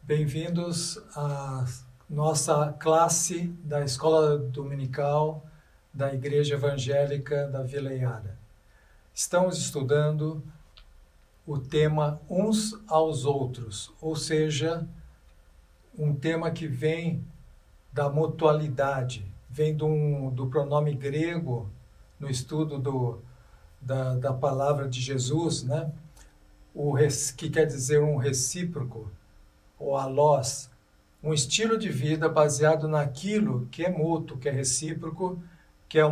Bem-vindos à nossa classe da Escola Dominical da Igreja Evangélica da Vila Iara. Estamos estudando o tema uns aos outros, ou seja, um tema que vem da mutualidade, vem do pronome grego no estudo da palavra de Jesus, né? Que quer dizer um recíproco, ou alós, um estilo de vida baseado naquilo que é mútuo, que é recíproco, que é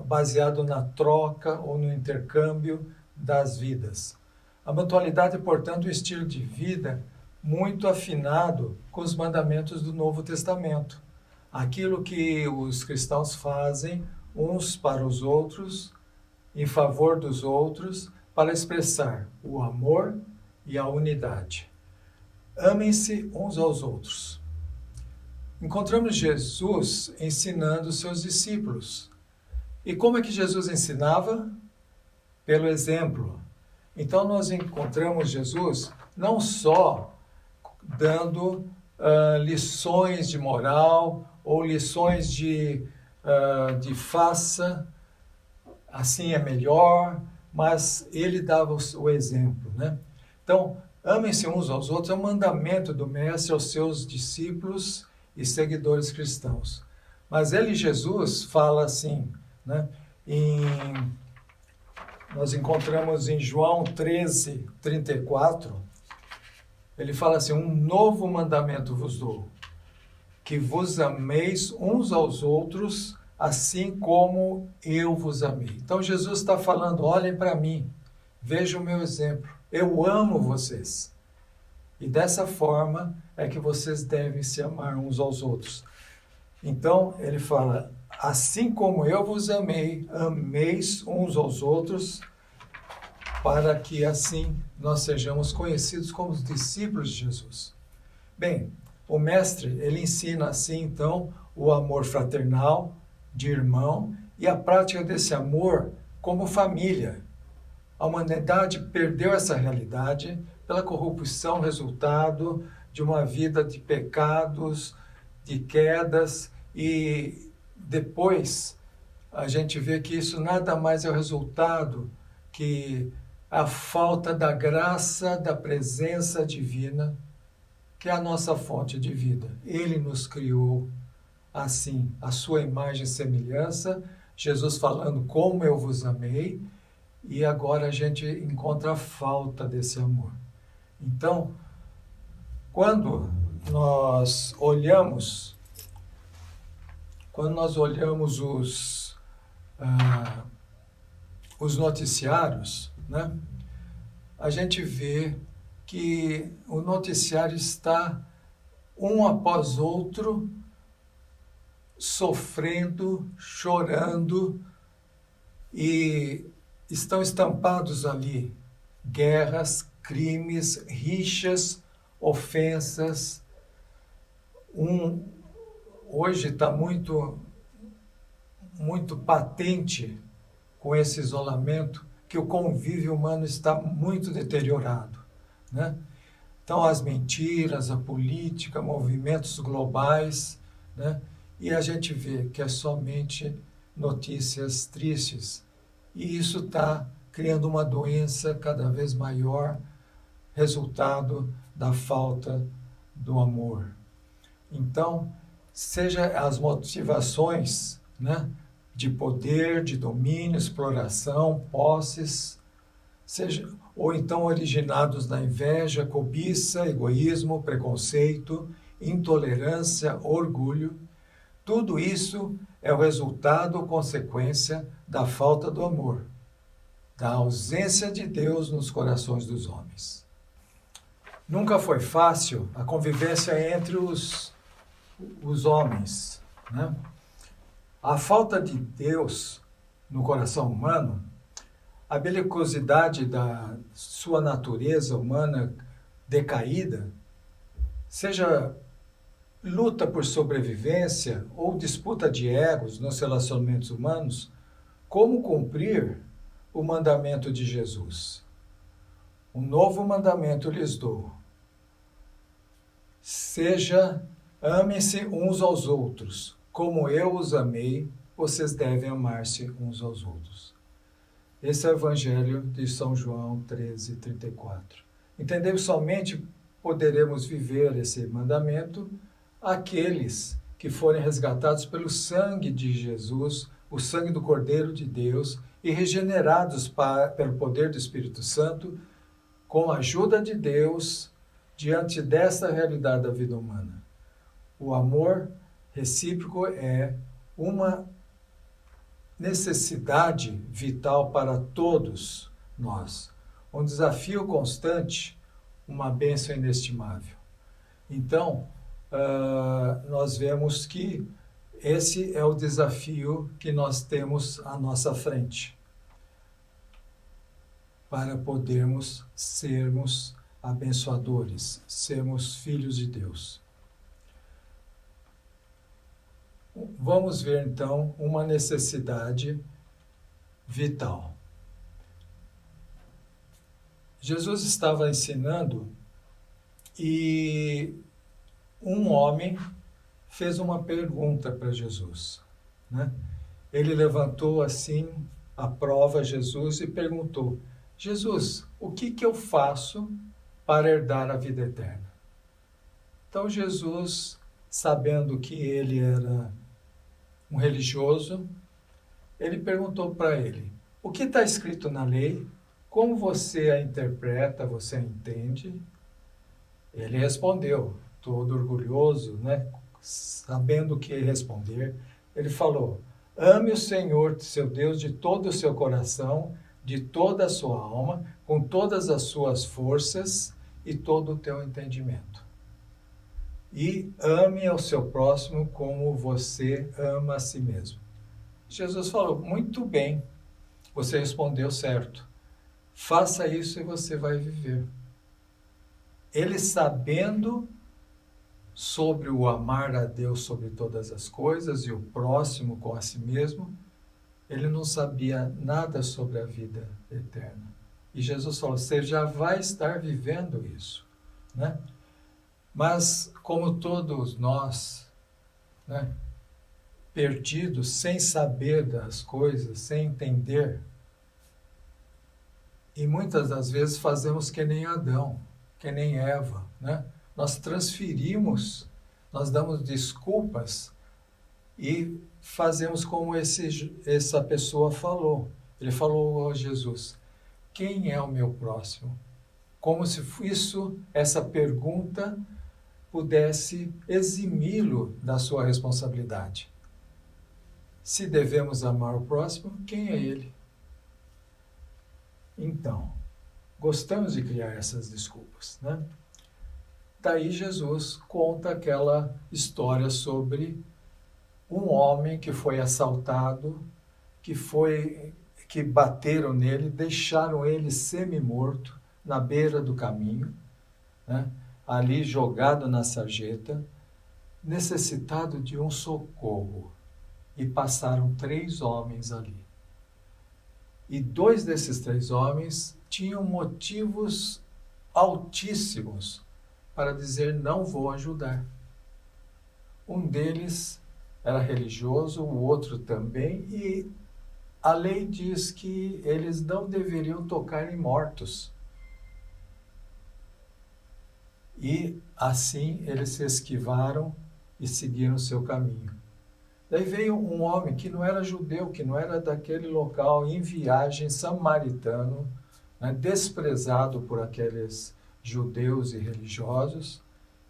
baseado na troca ou no intercâmbio das vidas. A mutualidade, portanto, é um estilo de vida muito afinado com os mandamentos do Novo Testamento. Aquilo que os cristãos fazem uns para os outros, em favor dos outros, para expressar o amor e a unidade. Amem-se uns aos outros. Encontramos Jesus ensinando seus discípulos. E como é que Jesus ensinava? Pelo exemplo. Então nós encontramos Jesus não só dando lições de moral ou lições de faça, assim é melhor, mas ele dava o exemplo, né? Então, amem-se uns aos outros é um mandamento do Mestre aos seus discípulos e seguidores cristãos. Mas ele, Jesus, fala assim, né? Nós encontramos em João 13, 34, ele fala assim, um novo mandamento vos dou, que vos ameis uns aos outros, assim como eu vos amei. Então Jesus está falando, olhem para mim, vejam o meu exemplo, eu amo vocês. E dessa forma é que vocês devem se amar uns aos outros. Então ele fala, assim como eu vos amei, ameis uns aos outros, para que assim nós sejamos conhecidos como os discípulos de Jesus. Bem, o mestre, ele ensina assim então o amor fraternal, de irmão, e a prática desse amor como família. A humanidade perdeu essa realidade pela corrupção, resultado de uma vida de pecados, de quedas, e depois a gente vê que isso nada mais é o resultado que a falta da graça, da presença divina, que é a nossa fonte de vida. Ele nos criou assim, a sua imagem e semelhança, Jesus falando como eu vos amei, e agora a gente encontra a falta desse amor. Então, quando nós olhamos os noticiários, né, a gente vê que o noticiário está um após outro sofrendo, chorando, e estão estampados ali guerras, crimes, rixas, ofensas. Hoje está muito patente com esse isolamento que o convívio humano está muito deteriorado, né? Então as mentiras, a política, movimentos globais, né? E a gente vê que é somente notícias tristes. E isso está criando uma doença cada vez maior, resultado da falta do amor. Então, seja as motivações, né, de poder, de domínio, exploração, posses, ou então originados na inveja, cobiça, egoísmo, preconceito, intolerância, orgulho, tudo isso é o resultado ou consequência da falta do amor, da ausência de Deus nos corações dos homens. Nunca foi fácil a convivência entre os homens, né? A falta de Deus no coração humano, a belicosidade da sua natureza humana decaída, seja luta por sobrevivência ou disputa de egos nos relacionamentos humanos, como cumprir o mandamento de Jesus? Um novo mandamento lhes dou. amem-se uns aos outros. Como eu os amei, vocês devem amar-se uns aos outros. Esse é o Evangelho de São João 13:34. Entendemos somente poderemos viver esse mandamento aqueles que forem resgatados pelo sangue de Jesus, o sangue do Cordeiro de Deus, e regenerados pelo poder do Espírito Santo, com a ajuda de Deus, diante dessa realidade da vida humana. O amor recíproco é uma necessidade vital para todos nós. Um desafio constante, uma bênção inestimável. Então, nós vemos que esse é o desafio que nós temos à nossa frente, para podermos sermos abençoadores, sermos filhos de Deus. Vamos ver então uma necessidade vital. Jesus estava ensinando e um homem fez uma pergunta para Jesus, né? Ele levantou assim à prova Jesus e perguntou: Jesus, o que eu faço para herdar a vida eterna? Então Jesus, sabendo que ele era um religioso, ele perguntou para ele: o que está escrito na lei? Como você a interpreta, você a entende? Ele respondeu, todo orgulhoso, né? Sabendo o que responder, ele falou: ame o Senhor, seu Deus, de todo o seu coração, de toda a sua alma, com todas as suas forças e todo o teu entendimento. E ame ao seu próximo como você ama a si mesmo. Jesus falou: muito bem, você respondeu certo. Faça isso e você vai viver. Ele, sabendo sobre o amar a Deus sobre todas as coisas e o próximo com a si mesmo, ele não sabia nada sobre a vida eterna. E Jesus falou: você já vai estar vivendo isso, né? Mas, como todos nós, né, perdidos, sem saber das coisas, sem entender, e muitas das vezes fazemos que nem Adão, que nem Eva, né? Nós transferimos, nós damos desculpas e fazemos como essa pessoa falou. Ele falou a Jesus: quem é o meu próximo? Como se essa pergunta pudesse eximi-lo da sua responsabilidade. Se devemos amar o próximo, quem é ele? Então, gostamos de criar essas desculpas, né? Daí Jesus conta aquela história sobre um homem que foi assaltado, que bateram nele, deixaram ele semi-morto na beira do caminho, né? Ali jogado na sarjeta, necessitado de um socorro. E passaram 3 homens ali. E 2 desses 3 homens tinham motivos altíssimos para dizer: não vou ajudar. Um deles era religioso, o outro também, e a lei diz que eles não deveriam tocar em mortos. E assim eles se esquivaram e seguiram o seu caminho. Daí veio um homem que não era judeu, que não era daquele local, em viagem, samaritano, né, desprezado por aqueles judeus e religiosos.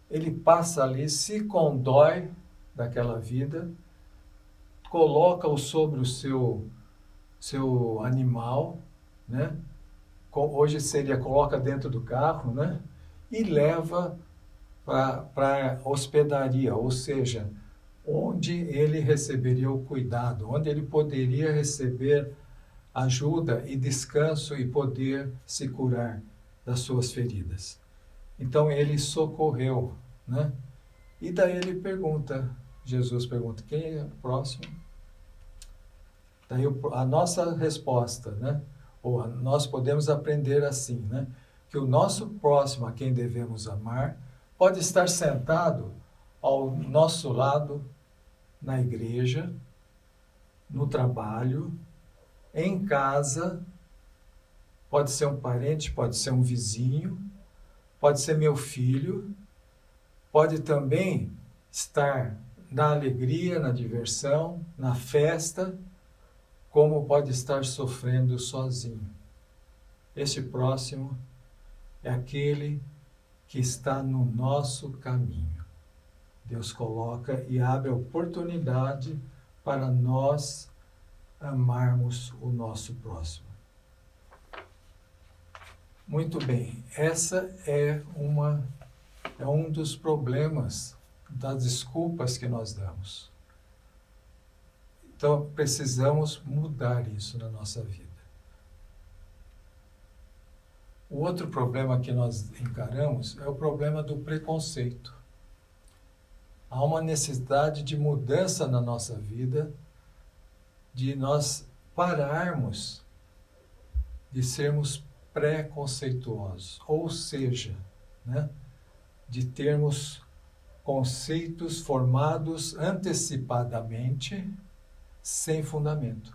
Ele passa ali, se condói daquela vida, coloca-o sobre o seu animal, né? Hoje seria coloca dentro do carro, né? E leva para a hospedaria, ou seja, onde ele receberia o cuidado, onde ele poderia receber ajuda e descanso e poder se curar das suas feridas. Então ele socorreu, né? E daí ele pergunta, Jesus pergunta: quem é o próximo? Daí a nossa resposta, né? Ou nós podemos aprender assim, né? Que o nosso próximo, a quem devemos amar, pode estar sentado ao nosso lado na igreja, no trabalho, em casa, pode ser um parente, pode ser um vizinho, pode ser meu filho, pode também estar na alegria, na diversão, na festa, como pode estar sofrendo sozinho. Este próximo é aquele que está no nosso caminho. Deus coloca e abre a oportunidade para nós amarmos o nosso próximo. Muito bem, essa é um dos problemas das desculpas que nós damos. Então, precisamos mudar isso na nossa vida. O outro problema que nós encaramos é o problema do preconceito. Há uma necessidade de mudança na nossa vida, de nós pararmos de sermos preconceituosos, ou seja, né, de termos conceitos formados antecipadamente, sem fundamento.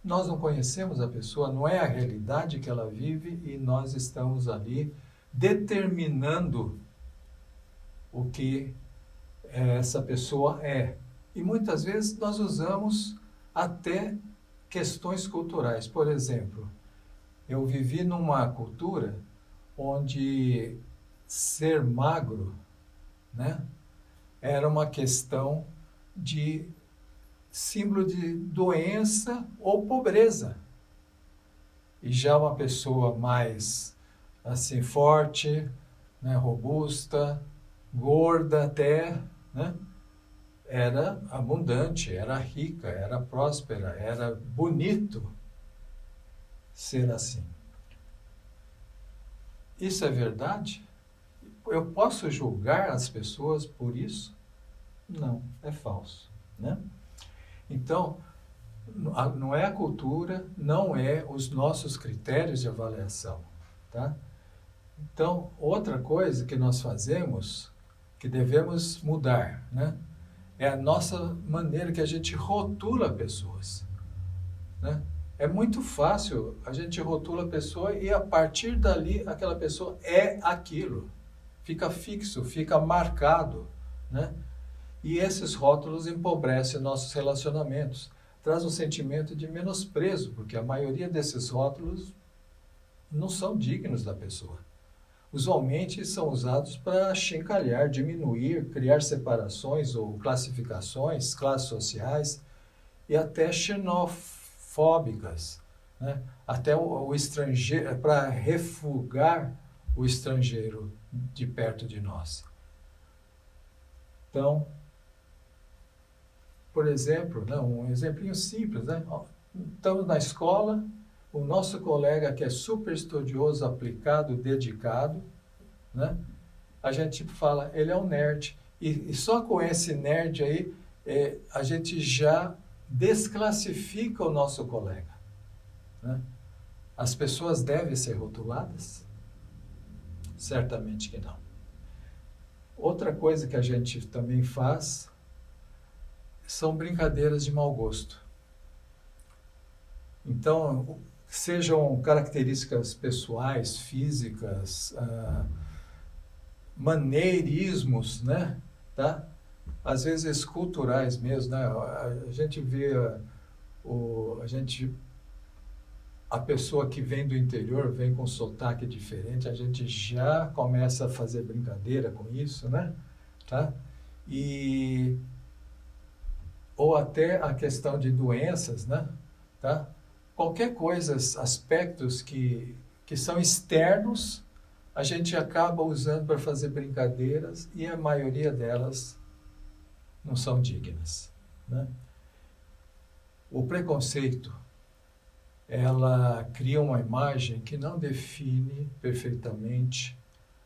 Nós não conhecemos a pessoa, não é a realidade que ela vive e nós estamos ali determinando o que essa pessoa é. E muitas vezes nós usamos até questões culturais. Por exemplo, eu vivi numa cultura onde ser magro, né, era uma questão de símbolo de doença ou pobreza. E já uma pessoa mais assim forte, né, robusta, gorda até, né, era abundante, era rica, era próspera, era bonito ser assim. Isso é verdade? Eu posso julgar as pessoas por isso? Não, é falso, né? Então, não é a cultura, não é os nossos critérios de avaliação, tá? Então, outra coisa que nós fazemos, que devemos mudar, né, é a nossa maneira que a gente rotula pessoas, né? É muito fácil, a gente rotula a pessoa e a partir dali aquela pessoa é aquilo, fica fixo, fica marcado, né? E esses rótulos empobrecem nossos relacionamentos, traz um sentimento de menosprezo, porque a maioria desses rótulos não são dignos da pessoa. Usualmente são usados para achincalhar, diminuir, criar separações ou classificações, classes sociais e até xenofóbicas, né? Até o estrangeiro, para refugar o estrangeiro de perto de nós. Então, por exemplo, né, um exemplinho simples, né? Estamos na escola, o nosso colega que é super estudioso, aplicado, dedicado, né? A gente fala, ele é um nerd. E só com esse nerd aí, a gente já desclassifica o nosso colega, né? As pessoas devem ser rotuladas? Certamente que não. Outra coisa que a gente também faz são brincadeiras de mau gosto. Então, sejam características pessoais, físicas, maneirismos, né? Tá? Às vezes culturais mesmo, né? A gente vê a pessoa que vem do interior, vem com sotaque diferente, a gente já começa a fazer brincadeira com isso, né? Tá? Ou até a questão de doenças, né? Tá? Qualquer coisa, aspectos que são externos, a gente acaba usando para fazer brincadeiras e a maioria delas não são dignas, né? O preconceito, ela cria uma imagem que não define perfeitamente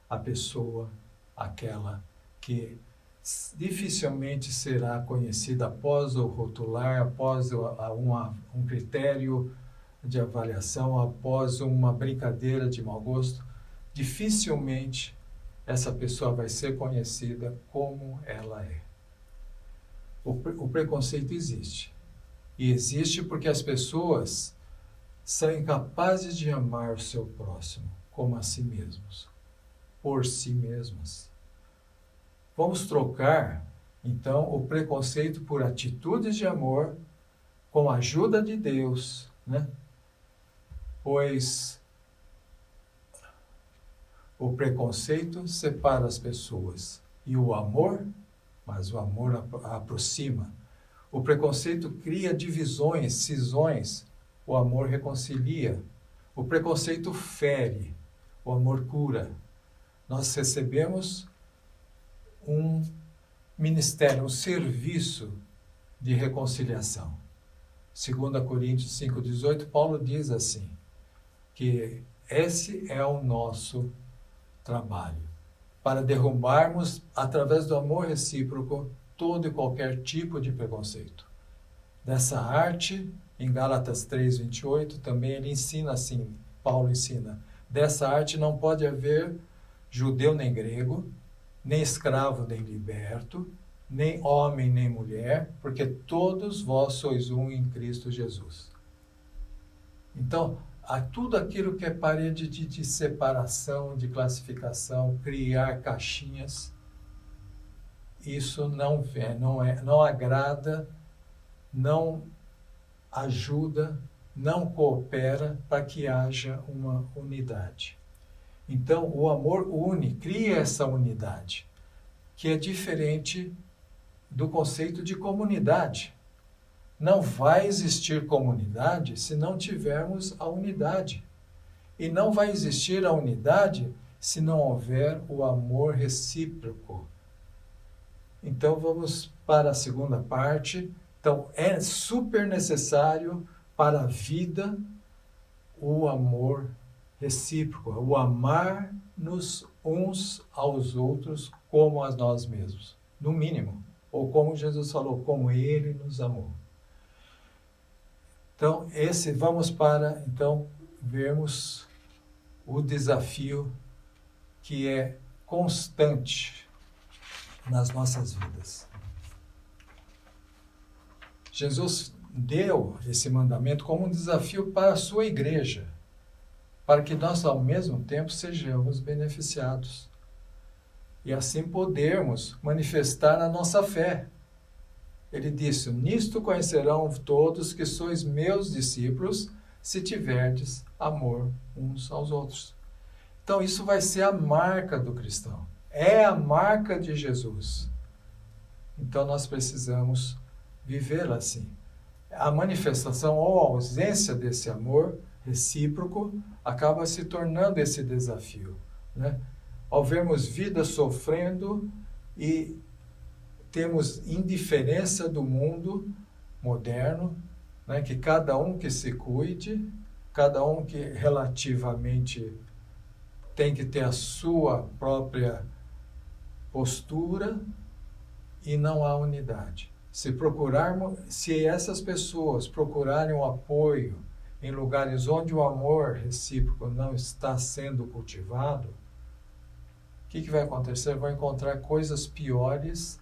a pessoa, aquela que dificilmente será conhecida após o rotular, após um critério de avaliação, após uma brincadeira de mau gosto. Dificilmente essa pessoa vai ser conhecida como ela é. O preconceito existe. E existe porque as pessoas são incapazes de amar o seu próximo como a si mesmos, por si mesmas. Vamos trocar, então, o preconceito por atitudes de amor com a ajuda de Deus, né? Pois o preconceito separa as pessoas e o amor, mas o amor aproxima. O preconceito cria divisões, cisões, o amor reconcilia. O preconceito fere, o amor cura. Nós recebemos um ministério, um serviço de reconciliação. 2 Coríntios 5,18, Paulo diz assim, que esse é o nosso trabalho, para derrubarmos, através do amor recíproco, todo e qualquer tipo de preconceito. Dessa arte, em Gálatas 3,28, também ele ensina assim, Paulo ensina, dessa arte não pode haver judeu nem grego, nem escravo nem liberto, nem homem nem mulher, porque todos vós sois um em Cristo Jesus. Então, tudo aquilo que é parede de separação, de classificação, criar caixinhas, isso não agrada, não ajuda, não coopera para que haja uma unidade. Então, o amor une, cria essa unidade, que é diferente do conceito de comunidade. Não vai existir comunidade se não tivermos a unidade. E não vai existir a unidade se não houver o amor recíproco. Então, vamos para a segunda parte. Então, é super necessário para a vida o amor recíproco, o amar-nos uns aos outros como a nós mesmos, no mínimo. Ou como Jesus falou, como Ele nos amou. Então, vamos para, então, vermos o desafio que é constante nas nossas vidas. Jesus deu esse mandamento como um desafio para a sua igreja, para que nós, ao mesmo tempo, sejamos beneficiados. E assim podermos manifestar a nossa fé. Ele disse, nisto conhecerão todos que sois meus discípulos, se tiverdes amor uns aos outros. Então, isso vai ser a marca do cristão. É a marca de Jesus. Então, nós precisamos viver assim. A manifestação ou a ausência desse amor recíproco acaba se tornando esse desafio, né? Ao vermos vidas sofrendo e temos indiferença do mundo moderno, né? Que cada um que se cuide, cada um que relativamente tem que ter a sua própria postura e não há unidade. Se essas pessoas procurarem o apoio em lugares onde o amor recíproco não está sendo cultivado, o que vai acontecer? Vão encontrar coisas piores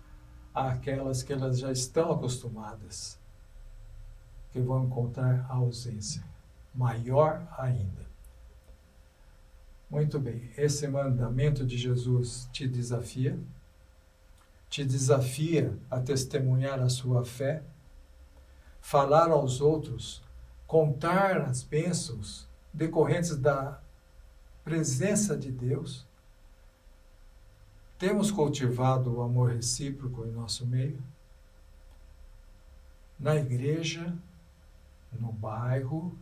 àquelas que elas já estão acostumadas, que vão encontrar a ausência, maior ainda. Muito bem, esse mandamento de Jesus te desafia a testemunhar a sua fé, falar aos outros, contar as bênçãos decorrentes da presença de Deus. Temos cultivado o amor recíproco em nosso meio? Na igreja, no bairro,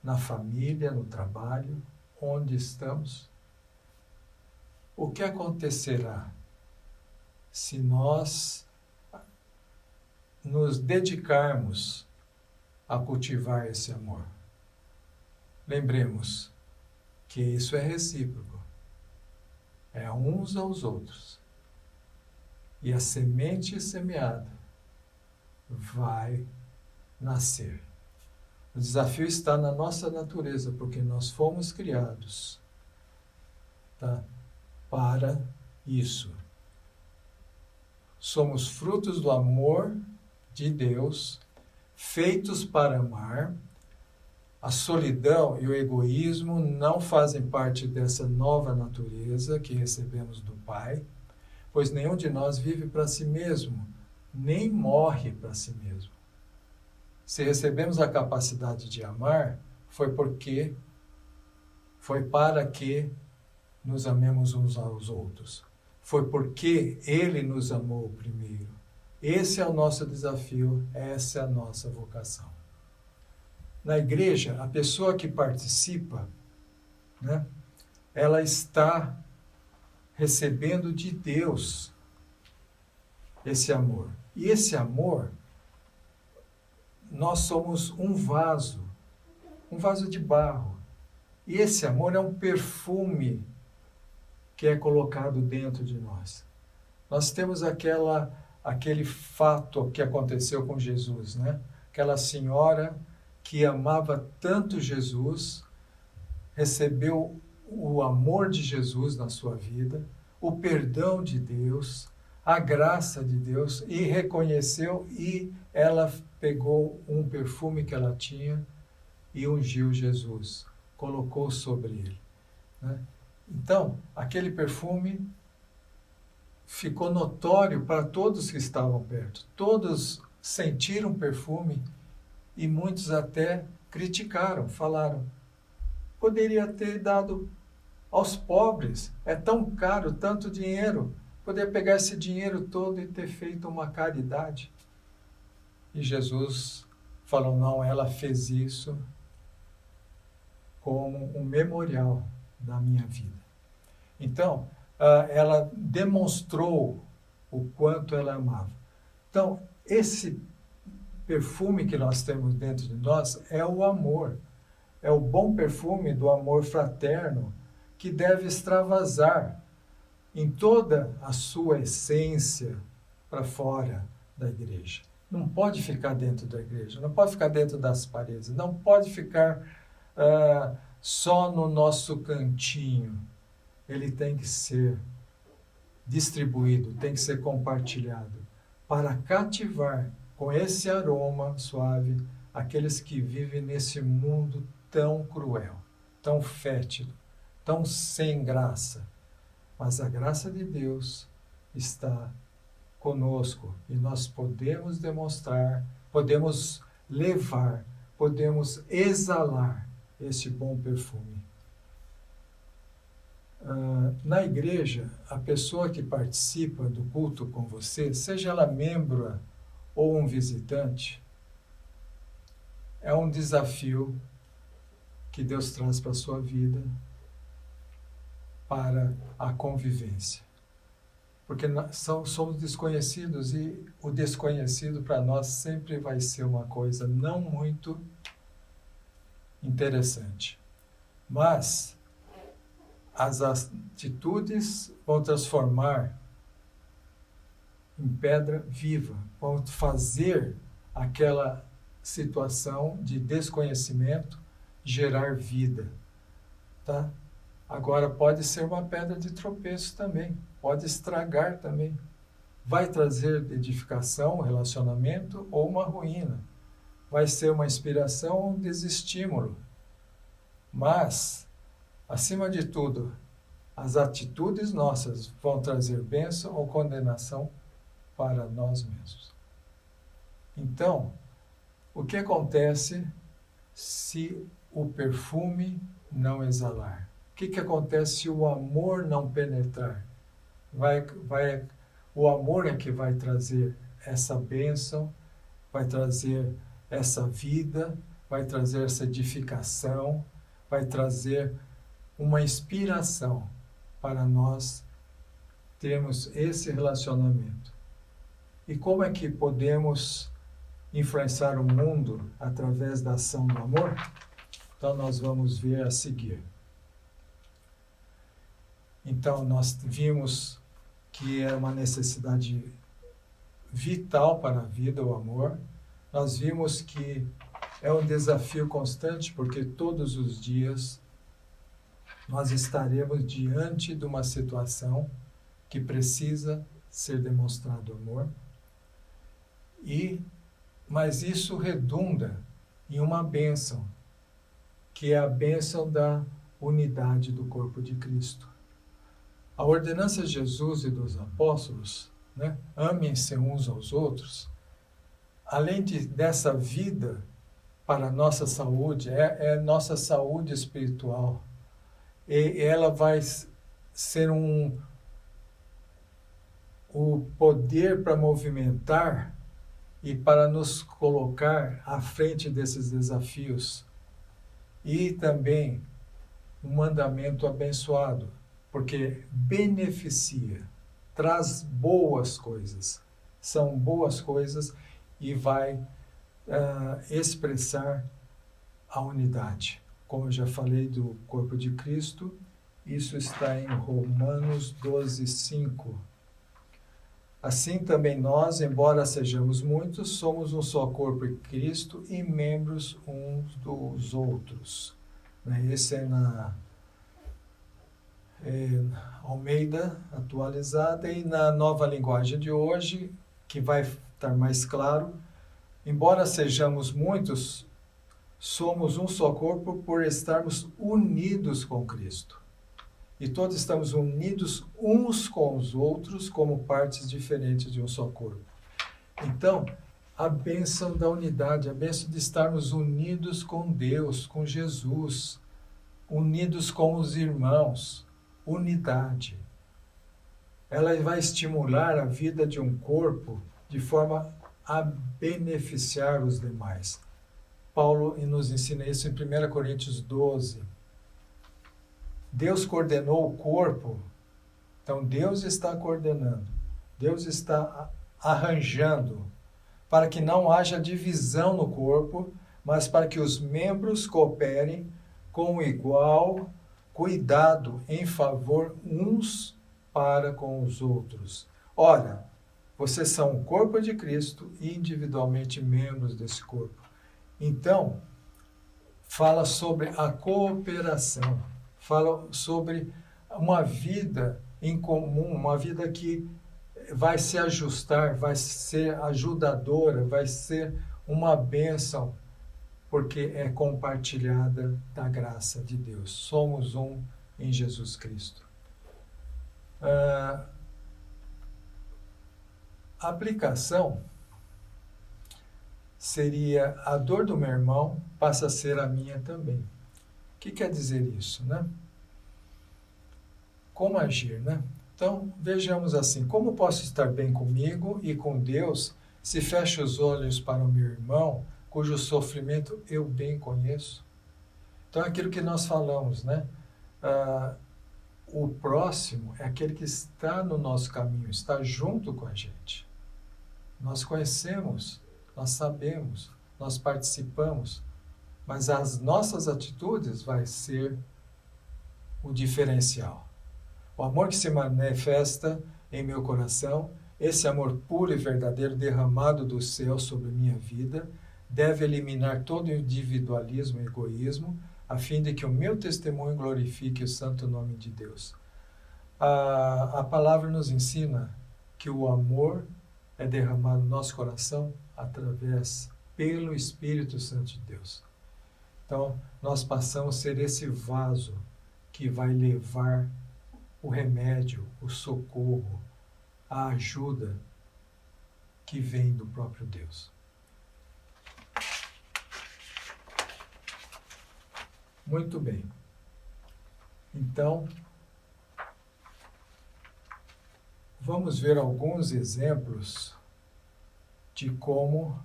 na família, no trabalho, onde estamos? O que acontecerá se nós nos dedicarmos a cultivar esse amor? Lembremos que isso é recíproco. É uns aos outros. E a semente semeada vai nascer. O desafio está na nossa natureza, porque nós fomos criados, tá? para isso. Somos frutos do amor de Deus, feitos para amar. A solidão e o egoísmo não fazem parte dessa nova natureza que recebemos do Pai, pois nenhum de nós vive para si mesmo, nem morre para si mesmo. Se recebemos a capacidade de amar, foi para que nos amemos uns aos outros. Foi porque Ele nos amou primeiro. Esse é o nosso desafio, essa é a nossa vocação. Na igreja, a pessoa que participa, né, ela está recebendo de Deus esse amor. E esse amor, nós somos um vaso de barro. E esse amor é um perfume que é colocado dentro de nós. Nós temos aquele fato que aconteceu com Jesus, né? Aquela senhora que amava tanto Jesus, recebeu o amor de Jesus na sua vida, o perdão de Deus, a graça de Deus, e reconheceu, e ela pegou um perfume que ela tinha e ungiu Jesus, colocou sobre ele, né? Então, aquele perfume ficou notório para todos que estavam perto. Todos sentiram o perfume e muitos até criticaram, falaram: poderia ter dado aos pobres, é tão caro, tanto dinheiro, poderia pegar esse dinheiro todo e ter feito uma caridade. E Jesus falou: não, ela fez isso como um memorial da minha vida. Então, ela demonstrou o quanto ela amava. Então, esse perfume que nós temos dentro de nós é o amor. É o bom perfume do amor fraterno que deve extravasar em toda a sua essência para fora da igreja. Não pode ficar dentro da igreja, não pode ficar dentro das paredes, não pode ficar só no nosso cantinho. Ele tem que ser distribuído, tem que ser compartilhado, para cativar com esse aroma suave aqueles que vivem nesse mundo tão cruel, tão fétido, tão sem graça. Mas a graça de Deus está conosco e nós podemos demonstrar, podemos levar, podemos exalar esse bom perfume. Na igreja, a pessoa que participa do culto com você, seja ela membro ou um visitante, é um desafio que Deus traz para a sua vida, para a convivência. Porque somos desconhecidos e o desconhecido para nós sempre vai ser uma coisa não muito interessante. Mas as atitudes vão transformar em pedra viva, vão fazer aquela situação de desconhecimento gerar vida, tá? Agora pode ser uma pedra de tropeço também, pode estragar também. Vai trazer edificação, relacionamento ou uma ruína. Vai ser uma inspiração ou um desestímulo. Mas, acima de tudo, as atitudes nossas vão trazer bênção ou condenação para nós mesmos. Então, o que acontece se o perfume não exalar? O que acontece se o amor não penetrar? O amor é que vai trazer essa bênção, vai trazer essa vida, vai trazer essa edificação, vai trazer uma inspiração para nós termos esse relacionamento. E como é que podemos influenciar o mundo através da ação do amor? Então nós vamos ver a seguir. Então nós vimos que é uma necessidade vital para a vida, o amor. Nós vimos que é um desafio constante, porque todos os dias nós estaremos diante de uma situação que precisa ser demonstrado amor, mas isso redunda em uma bênção, que é a bênção da unidade do corpo de Cristo. A ordenança de Jesus e dos apóstolos, né, amem-se uns aos outros, além dessa vida para a nossa saúde, é nossa saúde espiritual. E ela vai ser o poder para movimentar e para nos colocar à frente desses desafios. E também um mandamento abençoado, porque beneficia, traz boas coisas. São boas coisas e vai expressar a unidade. Como eu já falei do corpo de Cristo, isso está em Romanos 12, 5. Assim também nós, embora sejamos muitos, somos um só corpo em Cristo e membros uns dos outros. Esse é na Almeida atualizada, e na nova linguagem de hoje, que vai estar mais claro, embora sejamos muitos, somos um só corpo por estarmos unidos com Cristo. E todos estamos unidos uns com os outros como partes diferentes de um só corpo. Então, a bênção da unidade, a bênção de estarmos unidos com Deus, com Jesus, unidos com os irmãos, unidade. Ela vai estimular a vida de um corpo de forma a beneficiar os demais. Paulo nos ensina isso em 1 Coríntios 12. Deus coordenou o corpo, então Deus está coordenando, Deus está arranjando para que não haja divisão no corpo, mas para que os membros cooperem com igual cuidado em favor uns para com os outros. Ora, vocês são o corpo de Cristo e individualmente membros desse corpo. Então, fala sobre a cooperação, fala sobre uma vida em comum, uma vida que vai se ajustar, vai ser ajudadora, vai ser uma bênção, porque é compartilhada da graça de Deus. Somos um em Jesus Cristo. A aplicação seria: a dor do meu irmão passa a ser a minha também. O que quer dizer isso, né? Como agir, né? Então, vejamos assim: como posso estar bem comigo e com Deus se fecho os olhos para o meu irmão, cujo sofrimento eu bem conheço? Então, é aquilo que nós falamos, né? O próximo é aquele que está no nosso caminho, está junto com a gente. Nós conhecemos, nós sabemos, nós participamos, mas as nossas atitudes vai ser o diferencial. O amor que se manifesta em meu coração, esse amor puro e verdadeiro derramado do céu sobre minha vida, deve eliminar todo individualismo e egoísmo, a fim de que o meu testemunho glorifique o santo nome de Deus. A palavra nos ensina que o amor é derramado no nosso coração pelo Espírito Santo de Deus. Então, nós passamos a ser esse vaso que vai levar o remédio, o socorro, a ajuda que vem do próprio Deus. Muito bem. Então, vamos ver alguns exemplos de como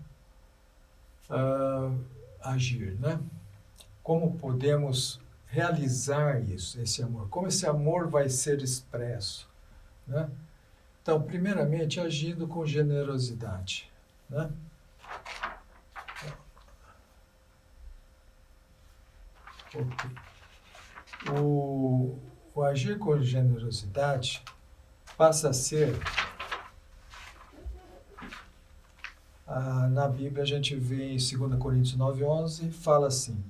agir, né? Como podemos realizar isso, esse amor, como esse amor vai ser expresso, né? Então, primeiramente, agindo com generosidade, né? Okay. O agir com generosidade passa a ser, na Bíblia a gente vê em 2 Coríntios 9:11, fala assim: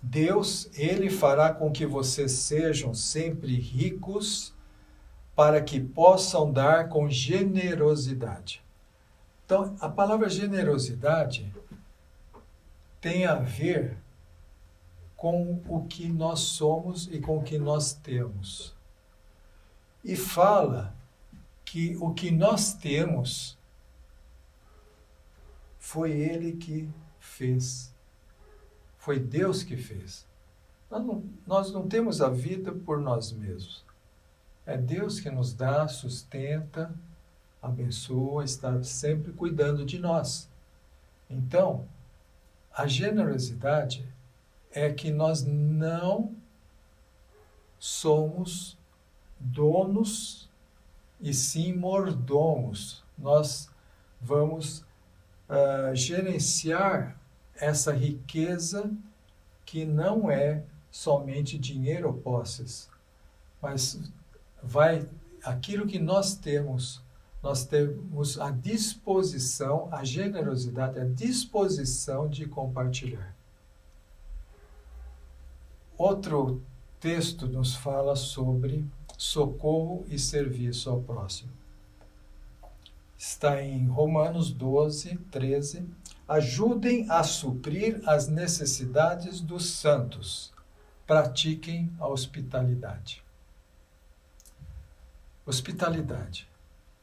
Deus, Ele fará com que vocês sejam sempre ricos para que possam dar com generosidade. Então, a palavra generosidade tem a ver com o que nós somos e com o que nós temos. E fala que o que nós temos foi Ele que fez. Foi Deus que fez. Nós não temos a vida por nós mesmos. É Deus que nos dá, sustenta, abençoa, está sempre cuidando de nós. Então, a generosidade é que nós não somos donos e sim mordomos. Nós vamos gerenciar essa riqueza que não é somente dinheiro ou posses, mas aquilo que nós temos a disposição, a generosidade, a disposição de compartilhar. Outro texto nos fala sobre socorro e serviço ao próximo. Está em Romanos 12, 13. Ajudem a suprir as necessidades dos santos. Pratiquem a hospitalidade. Hospitalidade.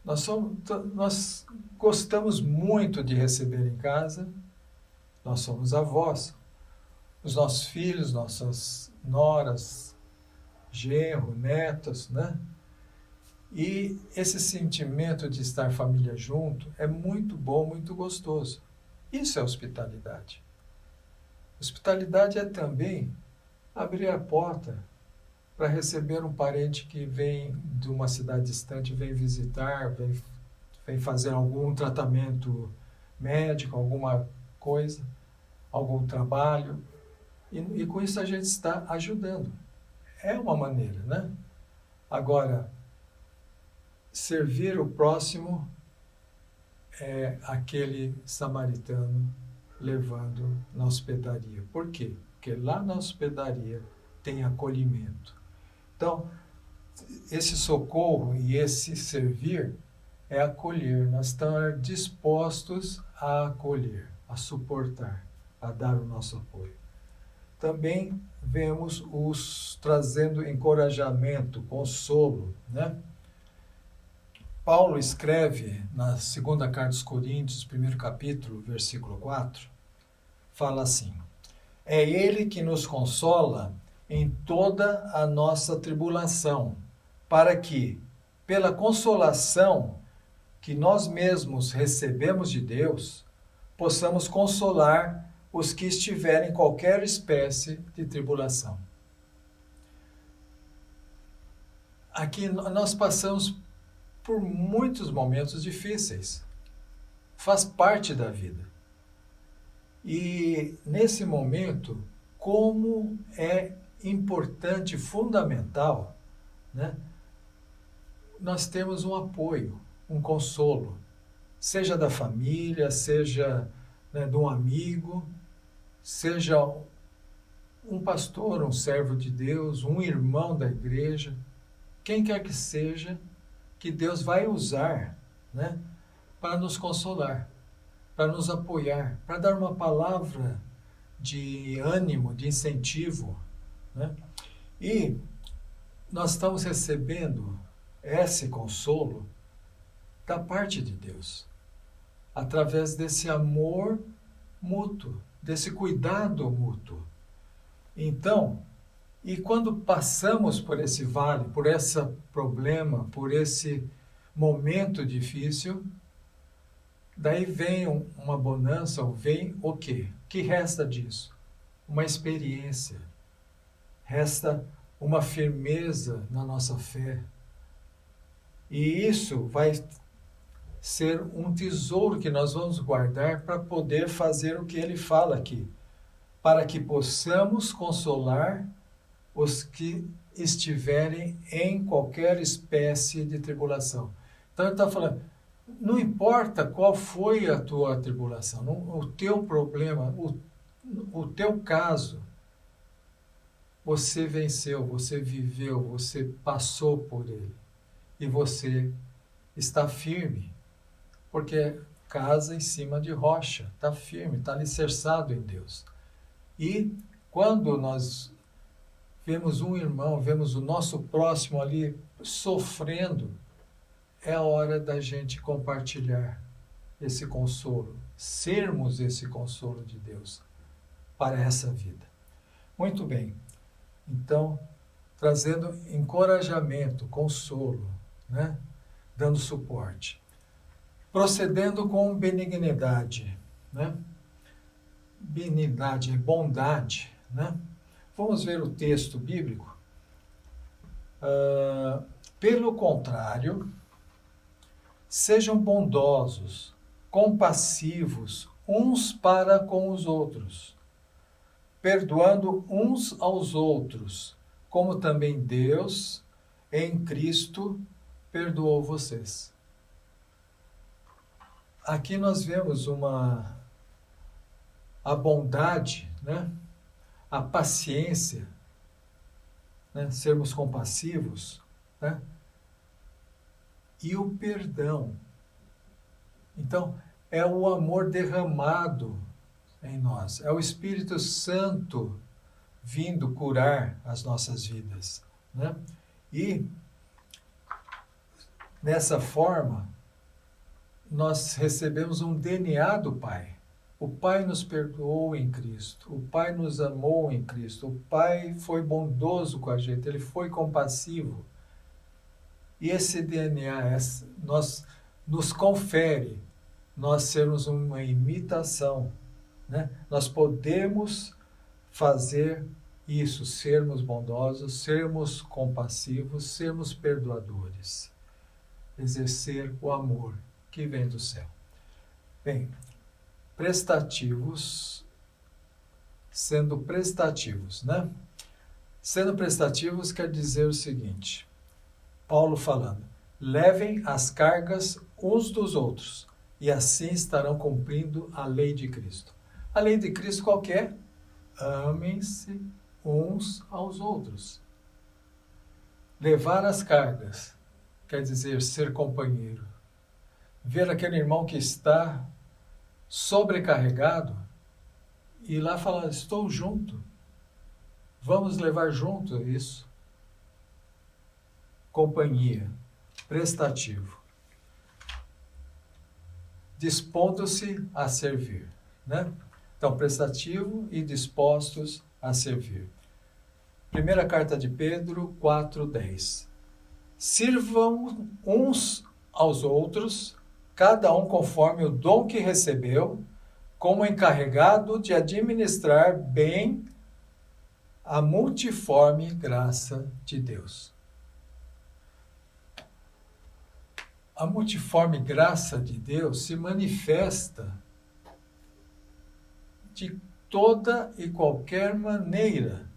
Nós gostamos muito de receber em casa. Nós somos avós. Os nossos filhos, nossas noras, genro, netos, né? E esse sentimento de estar família junto é muito bom, muito gostoso. Isso é hospitalidade. Hospitalidade é também abrir a porta para receber um parente que vem de uma cidade distante, vem visitar, vem fazer algum tratamento médico, alguma coisa, algum trabalho. E com isso a gente está ajudando. É uma maneira, né? Agora, servir o próximo é aquele samaritano levando na hospedaria. Por quê? Porque lá na hospedaria tem acolhimento. Então, esse socorro e esse servir é acolher. Nós estamos dispostos a acolher, a suportar, a dar o nosso apoio. Também vemos os trazendo encorajamento, consolo, né? Paulo escreve na segunda carta aos Coríntios, primeiro capítulo, versículo 4, fala assim: é Ele que nos consola em toda a nossa tribulação, para que, pela consolação que nós mesmos recebemos de Deus, possamos consolar os que estiverem em qualquer espécie de tribulação. Aqui nós passamos por muitos momentos difíceis. Faz parte da vida. E nesse momento, como é importante, fundamental, né? Nós temos um apoio, um consolo, seja da família, seja, né, de um amigo, seja um pastor, um servo de Deus, um irmão da igreja, quem quer que seja, que Deus vai usar, né, para nos consolar, para nos apoiar, para dar uma palavra de ânimo, de incentivo, né? E nós estamos recebendo esse consolo da parte de Deus, através desse amor mútuo, desse cuidado mútuo. Então, e quando passamos por esse vale, por esse problema, por esse momento difícil, daí vem uma bonança, ou vem o quê? O que resta disso? Uma experiência. Resta uma firmeza na nossa fé. E isso vai ser um tesouro que nós vamos guardar para poder fazer o que ele fala aqui, para que possamos consolar os que estiverem em qualquer espécie de tribulação. Então ele está falando, não importa qual foi a tua tribulação, o teu problema, o teu caso, você venceu, você viveu, você passou por ele. E você está firme, porque casa em cima de rocha, está firme, está alicerçado em Deus. E quando nós vemos um irmão, vemos o nosso próximo ali sofrendo, é a hora da gente compartilhar esse consolo, sermos esse consolo de Deus para essa vida. Muito bem, então, trazendo encorajamento, consolo, né? Dando suporte. Procedendo com benignidade, né? Benignidade é bondade, né? Vamos ver o texto bíblico. Pelo contrário, sejam bondosos, compassivos uns para com os outros, perdoando uns aos outros, como também Deus, em Cristo, perdoou vocês. Aqui nós vemos a bondade, né? A paciência, né? Sermos compassivos, né? E o perdão. Então, é o amor derramado em nós, é o Espírito Santo vindo curar as nossas vidas, né? E nessa forma nós recebemos um DNA do Pai. O Pai nos perdoou em Cristo, o Pai nos amou em Cristo, o Pai foi bondoso com a gente, Ele foi compassivo. E esse DNA nos confere nós sermos uma imitação, né? Nós podemos fazer isso, sermos bondosos, sermos compassivos, sermos perdoadores, exercer o amor que vem do céu. Bem, prestativos, sendo prestativos, né? Sendo prestativos quer dizer o seguinte, Paulo falando, levem as cargas uns dos outros, e assim estarão cumprindo a lei de Cristo. A lei de Cristo qual que é? Amem-se uns aos outros. Levar as cargas quer dizer ser companheiro. Ver aquele irmão que está sobrecarregado e ir lá falar, estou junto. Vamos levar junto isso. Companhia, prestativo. Dispondo-se a servir, né? Então, prestativo e dispostos a servir. Primeira carta de Pedro 4:10. Sirvam uns aos outros, cada um conforme o dom que recebeu, como encarregado de administrar bem a multiforme graça de Deus. A multiforme graça de Deus se manifesta de toda e qualquer maneira,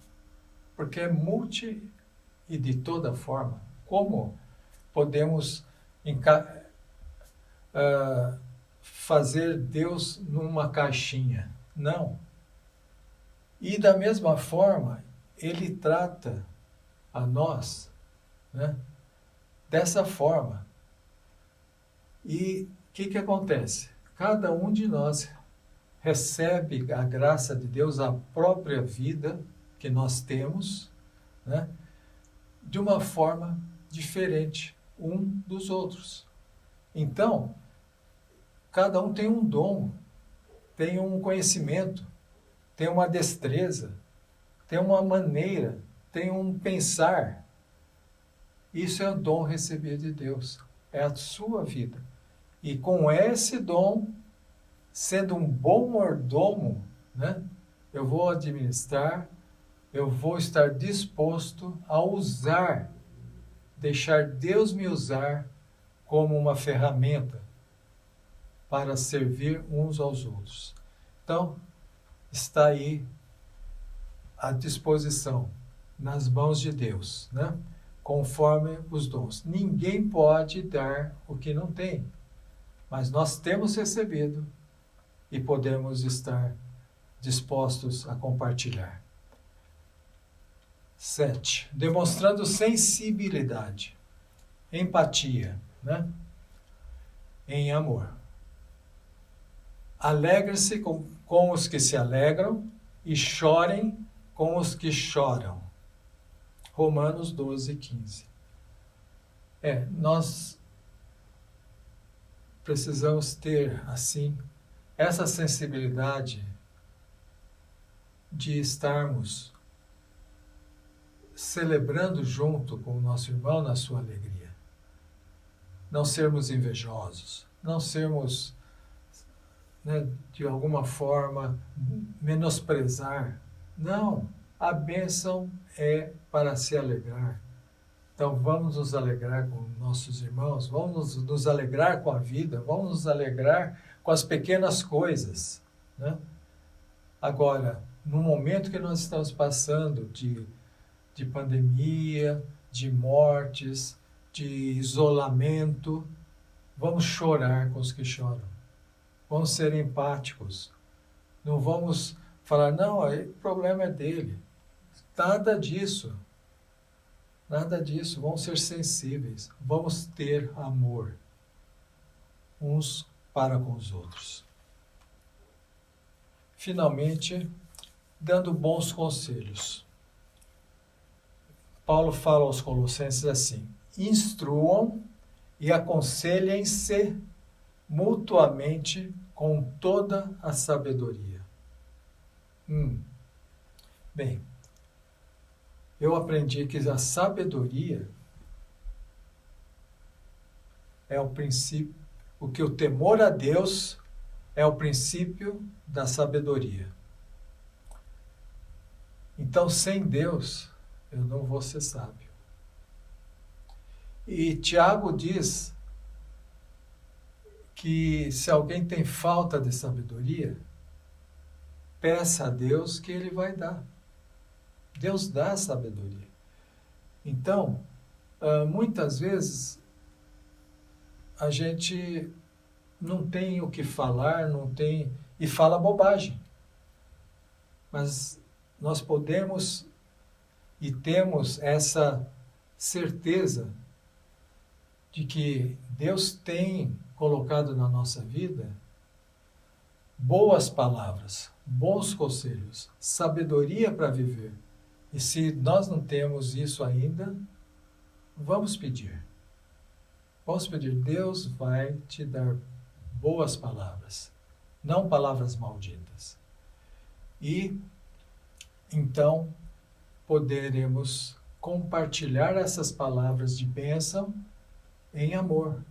porque é multi e de toda forma. Como podemos fazer Deus numa caixinha? Não. E da mesma forma, Ele trata a nós, né, dessa forma. E o que acontece? Cada um de nós recebe a graça de Deus, a própria vida que nós temos, né, de uma forma diferente um dos outros. Então, cada um tem um dom, tem um conhecimento, tem uma destreza, tem uma maneira, tem um pensar. Isso é o dom recebido de Deus, é a sua vida. E com esse dom, sendo um bom mordomo, né, eu vou administrar, eu vou estar disposto a usar, deixar Deus me usar como uma ferramenta para servir uns aos outros. Então, está aí à disposição, nas mãos de Deus, né? Conforme os dons. Ninguém pode dar o que não tem, mas nós temos recebido e podemos estar dispostos a compartilhar. 7. Demonstrando sensibilidade, empatia, né? Em amor. Alegre-se com os que se alegram e chorem com os que choram. Romanos 12, 15. Nós precisamos ter, assim, essa sensibilidade de estarmos celebrando junto com o nosso irmão na sua alegria. Não sermos invejosos, não sermos, né, de alguma forma, menosprezar. Não, a bênção é para se alegrar. Então vamos nos alegrar com nossos irmãos, vamos nos alegrar com a vida, vamos nos alegrar com as pequenas coisas, né? Agora, no momento que nós estamos passando de pandemia, de mortes, de isolamento, vamos chorar com os que choram. Vamos ser empáticos. Não vamos falar, não, o problema é dele. Nada disso. Nada disso. Vamos ser sensíveis. Vamos ter amor uns para com os outros. Finalmente, dando bons conselhos. Paulo fala aos Colossenses assim: instruam e aconselhem-se mutuamente com toda a sabedoria. Bem, eu aprendi que a sabedoria é o princípio, o temor a Deus é o princípio da sabedoria. Então, sem Deus, eu não vou ser sábio. E Tiago diz que se alguém tem falta de sabedoria, peça a Deus que Ele vai dar. Deus dá sabedoria. Então, muitas vezes, a gente não tem o que falar, e fala bobagem. Mas nós podemos e temos essa certeza de que Deus tem colocado na nossa vida boas palavras, bons conselhos, sabedoria para viver. E se nós não temos isso ainda, vamos pedir. Vamos pedir, Deus vai te dar boas palavras, não palavras malditas. E então poderemos compartilhar essas palavras de bênção em amor,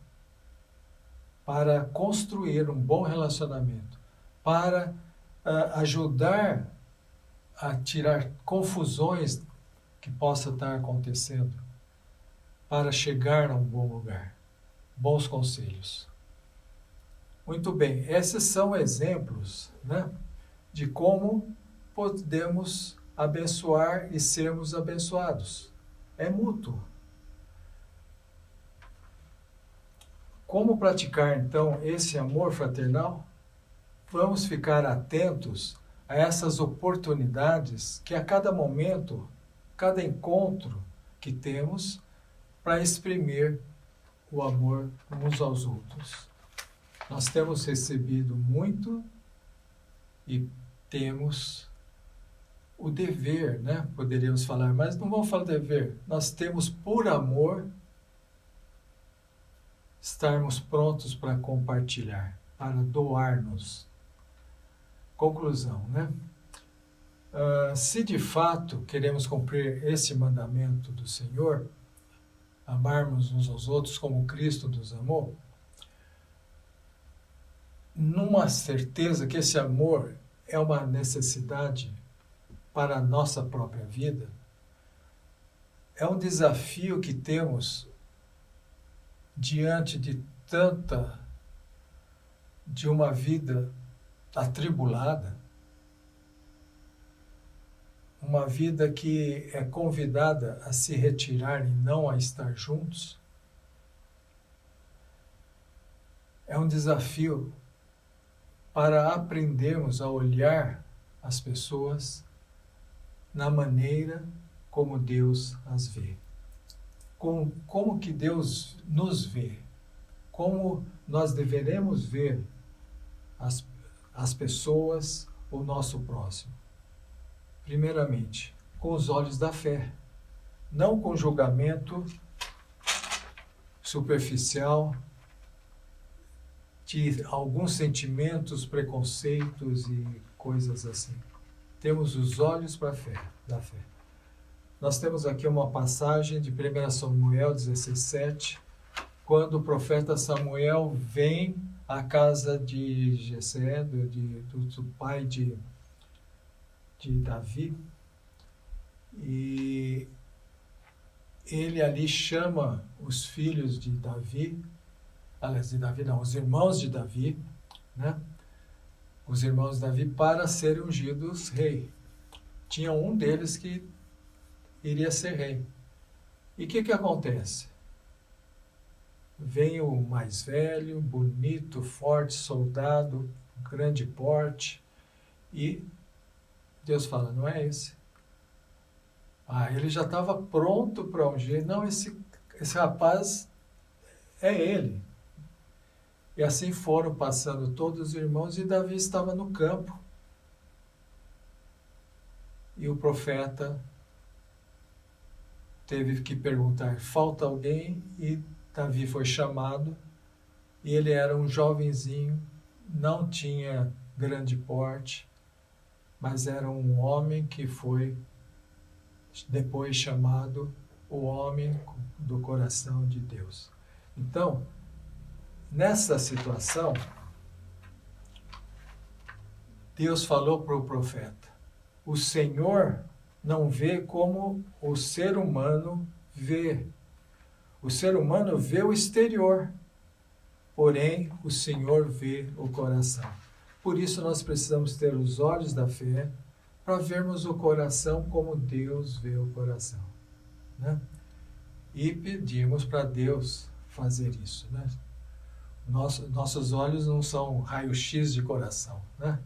para construir um bom relacionamento, para ajudar a tirar confusões que possam estar acontecendo, para chegar a um bom lugar. Bons conselhos. Muito bem, esses são exemplos, né, de como podemos abençoar e sermos abençoados. É mútuo. Como praticar, então, esse amor fraternal? Vamos ficar atentos a essas oportunidades que a cada momento, cada encontro que temos, para exprimir o amor uns aos outros. Nós temos recebido muito e temos o dever, né? Poderíamos falar, mas não vamos falar dever. Nós temos, por amor, estarmos prontos para compartilhar, para doar-nos. Conclusão, né? Se de fato queremos cumprir esse mandamento do Senhor, amarmos uns aos outros como Cristo nos amou, numa certeza que esse amor é uma necessidade para a nossa própria vida, é um desafio que temos diante de uma vida atribulada, uma vida que é convidada a se retirar e não a estar juntos. É um desafio para aprendermos a olhar as pessoas na maneira como Deus as vê. Como que Deus nos vê? Como nós deveremos ver as pessoas, o nosso próximo? Primeiramente, com os olhos da fé, não com julgamento superficial de alguns sentimentos, preconceitos e coisas assim. Temos os olhos para a fé, da fé. Nós temos aqui uma passagem de 1 Samuel 16:7, quando o profeta Samuel vem à casa de Jessé, do pai de Davi, e ele ali chama os filhos de Davi, aliás, de Davi não, os irmãos de Davi, né? Os irmãos de Davi para serem ungidos rei. Tinha um deles que iria ser rei. E o que acontece? Vem o mais velho, bonito, forte, soldado, grande porte, e Deus fala, não é esse. Ele já estava pronto para ungir. Não, esse rapaz é ele. E assim foram passando todos os irmãos, e Davi estava no campo. E o profeta teve que perguntar, falta alguém? E Davi foi chamado, e ele era um jovenzinho, não tinha grande porte, mas era um homem que foi depois chamado o homem do coração de Deus. Então, nessa situação, Deus falou para o profeta, o Senhor não vê como o ser humano vê. O ser humano vê o exterior, porém o Senhor vê o coração. Por isso nós precisamos ter os olhos da fé para vermos o coração como Deus vê o coração, né? E pedimos para Deus fazer isso, né? Nossos olhos não são raio-x de coração, né?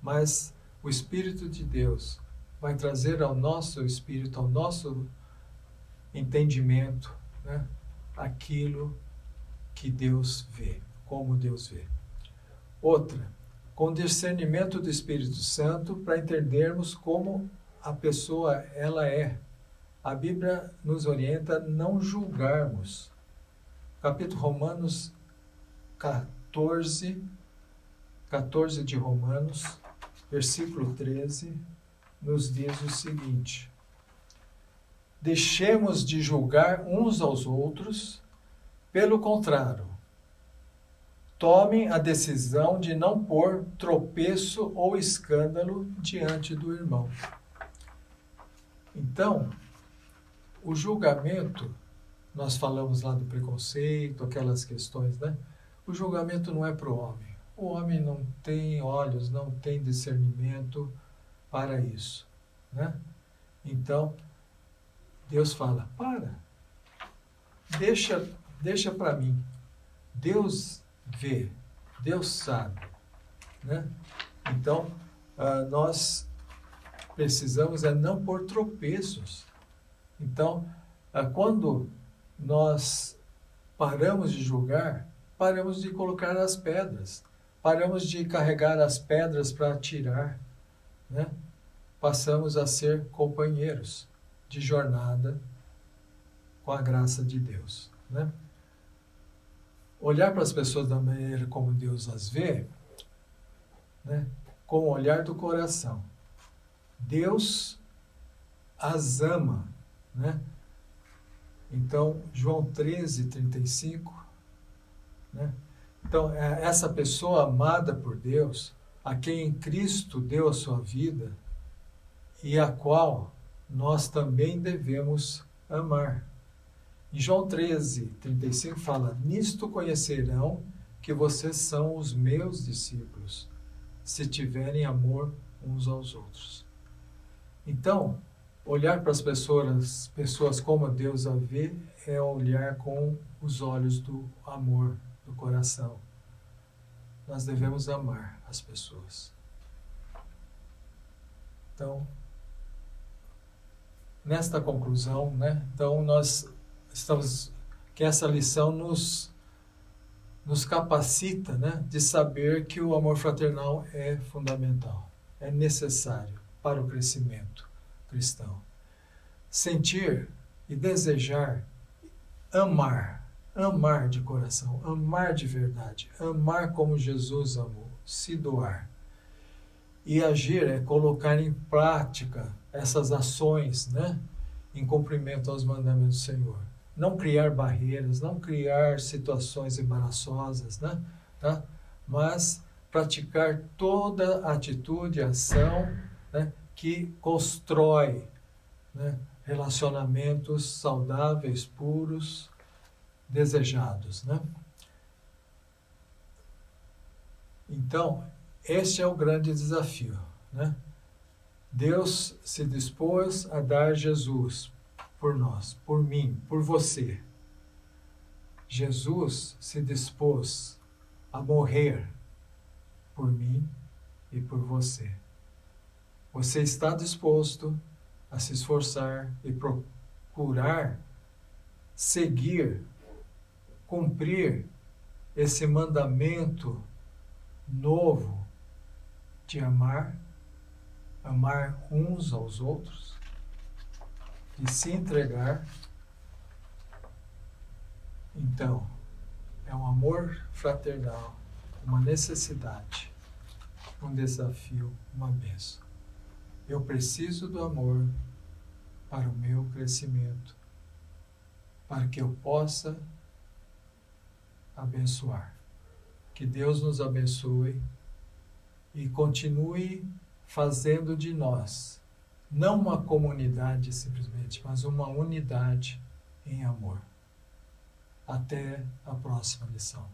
Mas o Espírito de Deus vai trazer ao nosso espírito, ao nosso entendimento, né, aquilo que Deus vê, como Deus vê. Outra, com discernimento do Espírito Santo para entendermos como a pessoa ela é. A Bíblia nos orienta a não julgarmos. Capítulo Romanos 14 de Romanos, versículo 13, nos diz o seguinte: deixemos de julgar uns aos outros, pelo contrário, tomem a decisão de não pôr tropeço ou escândalo diante do irmão. Então, o julgamento, nós falamos lá do preconceito, aquelas questões, né? O julgamento não é para o homem. O homem não tem olhos, não tem discernimento para isso, né? Então, Deus fala, deixa para mim. Deus vê, Deus sabe, né? Então, nós precisamos não pôr tropeços. Então, quando nós paramos de julgar, paramos de colocar as pedras, paramos de carregar as pedras para atirar, né? Passamos a ser companheiros de jornada com a graça de Deus, né? Olhar para as pessoas da maneira como Deus as vê, né? Com o olhar do coração. Deus as ama, né? Então, João 13:35, né? Então, essa pessoa amada por Deus, a quem Cristo deu a sua vida e a qual nós também devemos amar. Em João 13:35 fala, nisto conhecerão que vocês são os meus discípulos, se tiverem amor uns aos outros. Então, olhar para as pessoas como Deus a vê, é olhar com os olhos do amor, do coração. Nós devemos amar as pessoas. Então, nesta conclusão, né? Então nós estamos que essa lição nos capacita, né, de saber que o amor fraternal é fundamental, é necessário para o crescimento cristão. Sentir e desejar, amar de coração, amar de verdade, amar como Jesus amou, se doar. E agir é colocar em prática essas ações, né, em cumprimento aos mandamentos do Senhor. Não criar barreiras, não criar situações embaraçosas, né, tá? Mas praticar toda atitude, ação, né, que constrói, né, relacionamentos saudáveis, puros, desejados, né? Então, este é o grande desafio, né? Deus se dispôs a dar Jesus por nós, por mim, por você. Jesus se dispôs a morrer por mim e por você. Você está disposto a se esforçar e procurar seguir, cumprir esse mandamento novo de amar uns aos outros, de se entregar? Então, é um amor fraternal, uma necessidade, um desafio, uma bênção. Eu preciso do amor para o meu crescimento, para que eu possa abençoar. Que Deus nos abençoe e continue fazendo de nós, não uma comunidade simplesmente, mas uma unidade em amor. Até a próxima lição.